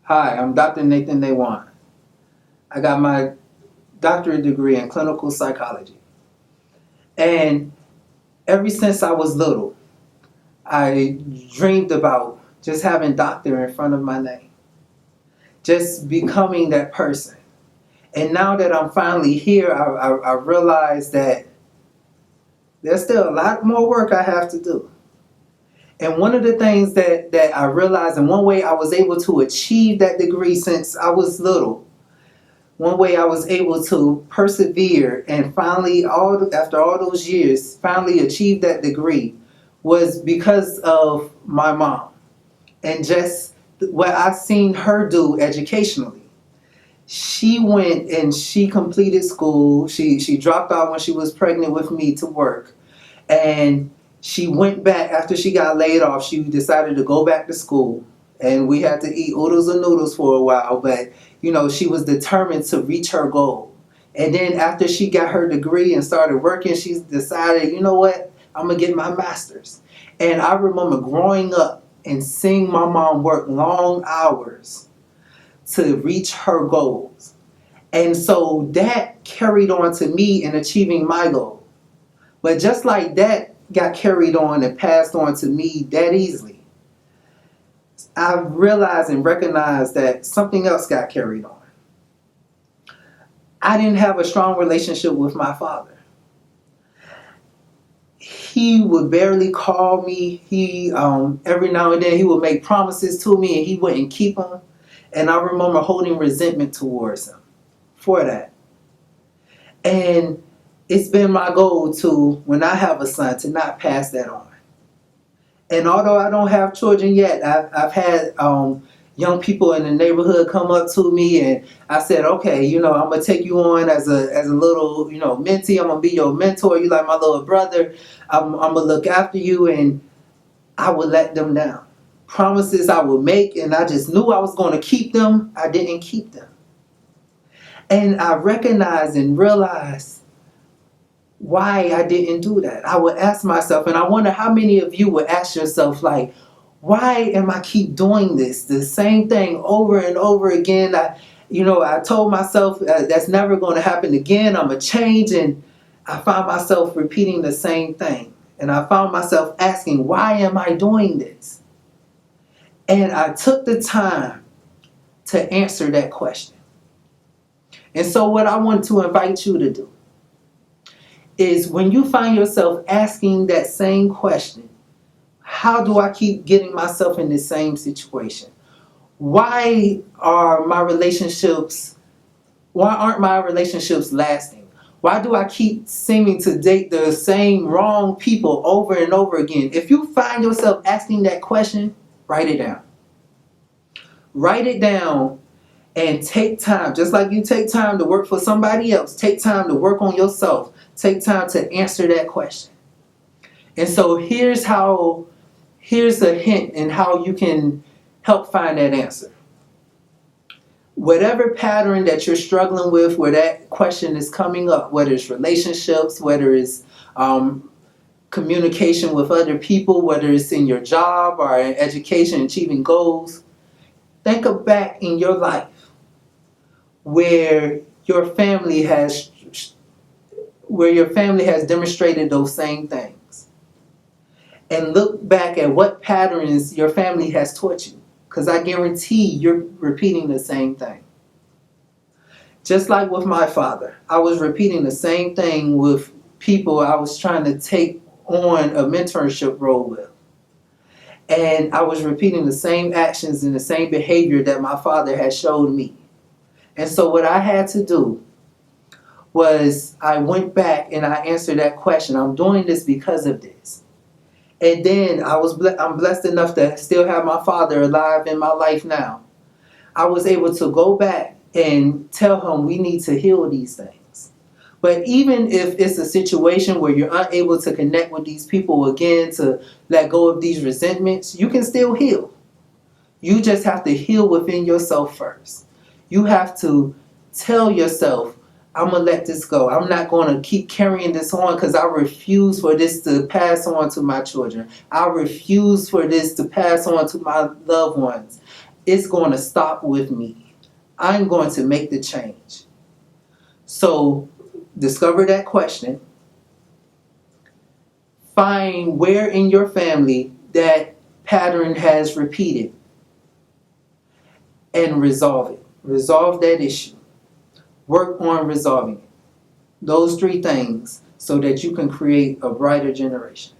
Hi, I'm Dr. Nathan Ne Juan. I got my doctorate degree in clinical psychology. And ever since I was little, I dreamed about just having doctor in front of my name, just becoming that person. And now that I'm finally here, I realize that there's still a lot more work I have to do. And one of the things that I realized, and one way I was able to achieve that degree since I was little, one way I was able to persevere and finally, after all those years, finally achieve that degree was because of my mom and just what I've seen her do educationally. She went and she completed school. She dropped out when she was pregnant with me to work. And she went back after she got laid off. She decided to go back to school. And we had to eat oodles and noodles for a while. But, she was determined to reach her goal. And then after she got her degree and started working, she decided, you know what? I'm going to get my master's. And I remember growing up and seeing my mom work long hours to reach her goals. And so that carried on to me in achieving my goal. But just like that got carried on and passed on to me that easily, I realized and recognized that something else got carried on. I didn't have a strong relationship with my father. He would barely call me. He every now and then he would make promises to me and he wouldn't keep them. And I remember holding resentment towards him for that. And it's been my goal to, when I have a son, to not pass that on. And although I don't have children yet, I've had young people in the neighborhood come up to me, and I said, okay, I'm gonna take you on as a little, mentee. I'm gonna be your mentor. You like my little brother. I'm gonna look after you, and I would let them down. Promises I would make, and I just knew I was going to keep them. I didn't keep them, and I recognized and realized why I didn't do that. I would ask myself, and I wonder how many of you would ask yourself, like, why am I keep doing this? The same thing over and over again. I told myself that's never going to happen again. I'm going to change, and I found myself repeating the same thing. And I found myself asking, why am I doing this? And I took the time to answer that question. And so what I want to invite you to do is, when you find yourself asking that same question, how do I keep getting myself in the same situation? Why aren't my relationships lasting? Why do I keep seeming to date the same wrong people over and over again? If you find yourself asking that question, write it down. Write it down and take time. Just like you take time to work for somebody else, take time to work on yourself. Take time to answer that question. And so here's a hint in how you can help find that answer. Whatever pattern that you're struggling with, where that question is coming up, whether it's relationships, whether it's communication with other people, whether it's in your job or in education, achieving goals, think of back in your life where your family has demonstrated those same things. And look back at what patterns your family has taught you. Because I guarantee you're repeating the same thing. Just like with my father, I was repeating the same thing with people I was trying to take on a mentorship role with. And I was repeating the same actions and the same behavior that my father had showed me. And so what I had to do was I went back and I answered that question. I'm doing this because of this. And then I'm blessed enough to still have my father alive in my life now. I was able to go back and tell him we need to heal these things. But even if it's a situation where you're unable to connect with these people again, to let go of these resentments, you can still heal. You just have to heal within yourself first. You have to tell yourself, I'm going to let this go. I'm not going to keep carrying this on because I refuse for this to pass on to my children. I refuse for this to pass on to my loved ones. it's going to stop with me. I'm going to make the change. So discover that question. Find where in your family that pattern has repeated and resolve it. Resolve that issue. Work on resolving it. Those three things so that you can create a brighter generation.